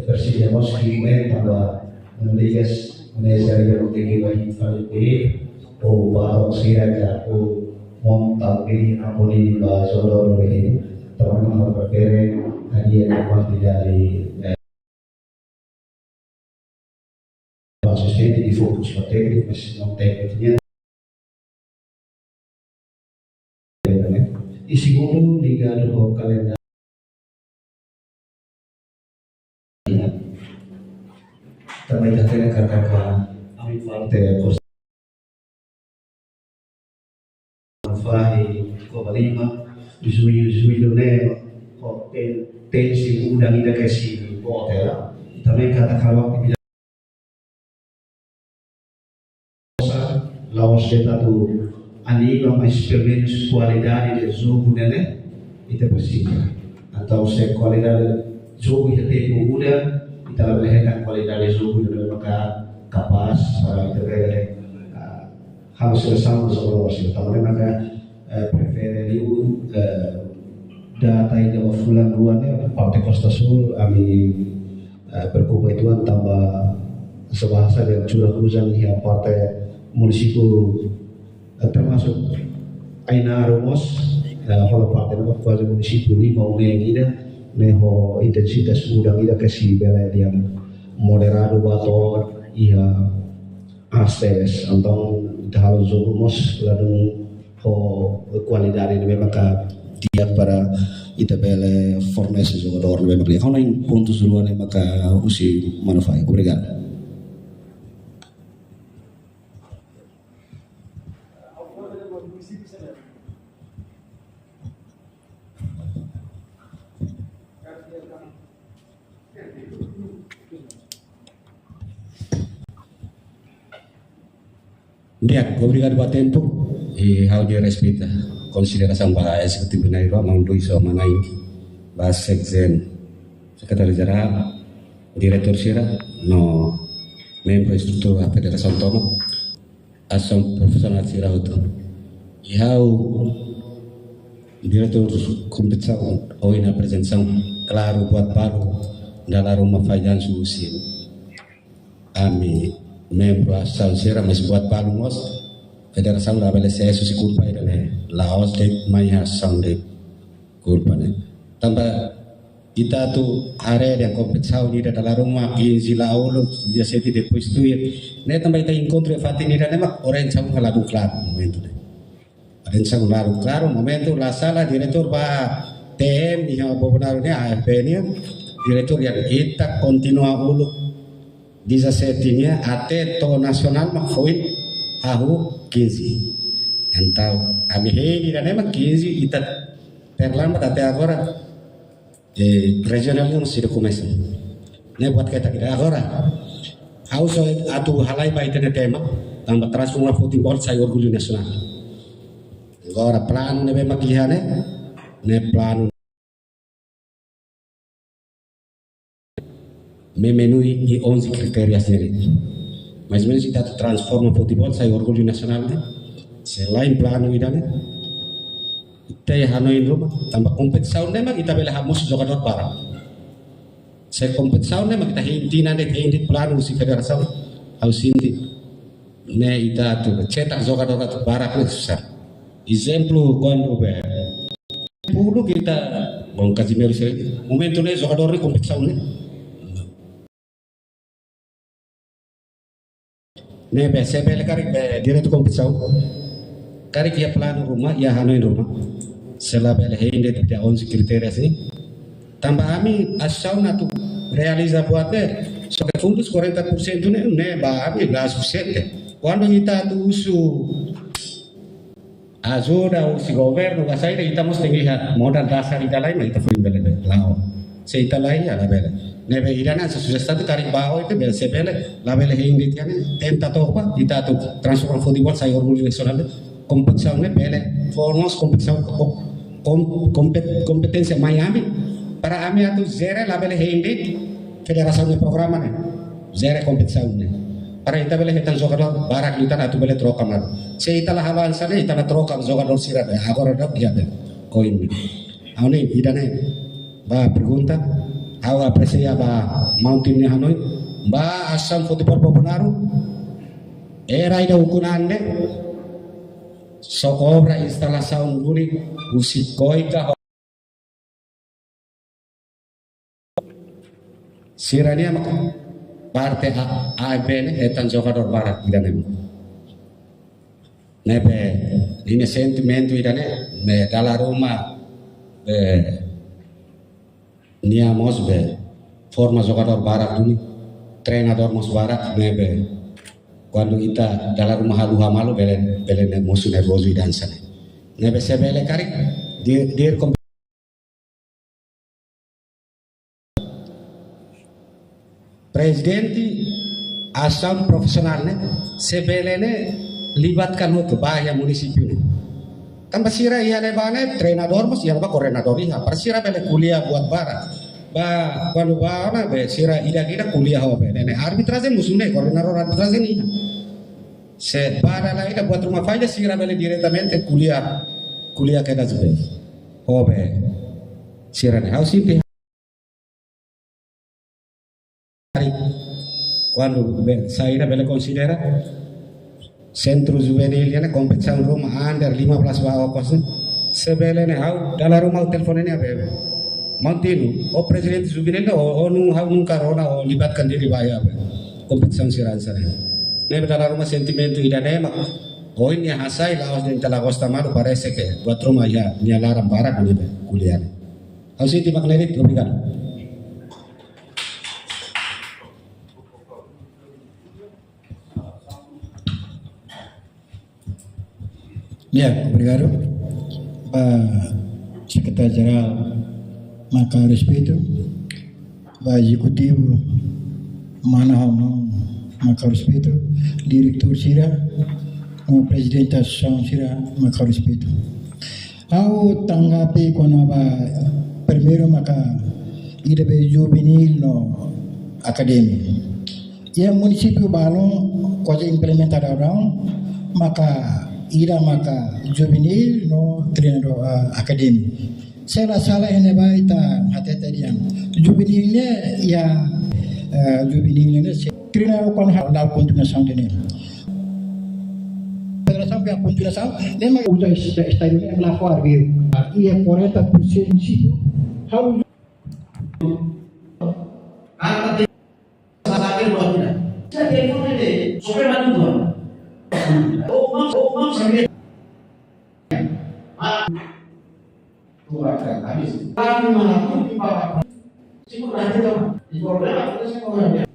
Presidemos kime pada mendigas menejar yang tinggi bagi kali o batok siraja o montapi amuni ba solo ini teman-teman berpere hadiah dapat dari basisnya di fokus teknik mesin tekniknya isi guru liga do kalender tambah jatuhnya kata amin falte kos fahi ko balima zui ne ko tensi udang ida kasi ko hotel tambah kata kalau laos deta tu anima mais experiência qualidade de jogo dele itu possível atau se qualidade jogo itu tempo muda kita melihatkan kualitas jogo itu maka kapas para itu harus bersama sama sih tapi maka prefere liu data yang fulan luarnya partai Costa Sul kami berkumpul itu tambah sebahasa dan curah hujan yang partai munisipu termasuk Aina Romos kalau partai kuasa munisipu ini mau ngida neho intensitas udang ida kasih bela yang moderado bator ia astes antong tahalo zomos lalu ho kualidade memang dia para ita bela fornece jogador memang dia kalau yang pontos duluan maka usi manufai obrigado. Dia, obrigado pelo tempo e how dia respeita consideração para executivo na Iroa mang doi so manai ba sekzen secretario-geral diretor sira no membro estrutura federação tomo ação profissional sira itu e how diretor competição ou na apresentação claro buat baru dalam rumah fajan susin ami membro asal sira mas buat palumos federação da BLCS se culpa ele laos de maya sangde culpa ne tambah kita tu area yang kompetisi di dalam rumah gizi laulo dia seti depois tu ne tambah kita encontro fatti ni dalam orang sang lalu claro momento ne orang sang lalu claro momento la sala diretor ba TM yang bebenarnya AFP ni diretor yang kita continua ulu 17-nya ateto nasional makoin hahu 15 então a miheni dan emang 15 kita terlambat até agora regional yang sudah começa né buat kita agora harus atu halai ba itena tema tambah transformar futebol sai orgulho nasional agora plano ne memang kihane ne plano memenuhi 11 kriteria sendiri. Mas menos kita transforma futebol saya orgulho nasional ne. Selain plano idane, kita ya hanoin rumah tambah kompetisi ne kita bela hamus jogador para. Saya kompetisi ne kita hindi nande hindi plano si federasi harus hindi. Ne ita tu cetak jogador tu para susah. Exemplo quando puluh kita bang Casimiro sih. Momento ne jogador ni kompetisi ne. Nebe sebel kari direto kompetisi kari kia plano rumah ya hanoin rumah setelah bel hende tidak 11 kriteria sini tambah kami asal natu realiza buatnya sebagai fundus 40% ne ba kami gas sete quando kita tu usu ajuda usi governo gasaira kita mesti lihat modal dasar kita lain kita full bel lao se kita lain ya la bel nebe irana sesuatu kari bao itu bel sebele la bel hende tiane tenta topa kita tu transform futebol saya orgulho nasional kompetisi ne bele formos kompetisi kompetensi Miami para ami atu zero la bele hende federação de programa ne zero kompetisi ne para kita bele hitan jogador barak kita atu bele troca mal se ita la avanza ne ita la troca jogador sira agora dok ya bel koin awni idane ba pergunta Awa aprecia ba mountain ni Hanoi ba asam foto Bobonaru era ida ukunande so obra instalação duri usikoika sirania maka parte ABN etan jogador barat idane nebe ini sentimento idane me dalla Roma niamos be forma jogador barat dulu treinador mos barat nebe quando ita dalla Roma halu hamalu belen emosi nervoso idansane nebe sebele kari dir presidenti asam profesionalnya sebelene libatkan ke bahaya munisipio kan basira iya lebane treinador mas iya ba koordinator iya persira bele kuliah buat barat ba kalau ba be sira ida kuliah ho be nene arbitrase musune koordinator arbitrase ni se para la ida buat rumah falla sira bele diretamente kuliah ke das be ho be sira ne harus itu quando saya bele considera centro juvenil ya kompetisi rumah under 15 bawah kos sebele ne hau dalam rumah teleponnya be Montinu o presiden juvenil o nu hau nu karona o libatkan diri bahaya be kompetisi siran sana ne dalam rumah sentimentu ida nema o ini hasai lawas den talagosta malu parece que buat rumah ya ni alarm barak ni be kuliah harus itu maknanya itu obrigado. Ya, obrigado. Secretário-Geral Marco Respeito, Executivo Manahão Marco Respeito, Diretor Sira, Presidente da Associação Sira Marco Respeito. Ao tanggapi quando primeiro maka ida be juvenil no akademi. Ia município balon coisa implementada orang maka ira maka juvenil no treinador akademi. Saya salah ini baita hati tadian. Juvenilnya ya juvenilnya treinador kon hal continuação dele. Federação que a continuação lembra usa estádio em lá fora viu. E é 40% sih. Harus Kata sakit luar biasa. Saya telepon ini, sore mana tuan? Oh, sakit. Tuan habis. Kami mana pun di bawah. Sibuk nanti tuan. Di bawah kita semua.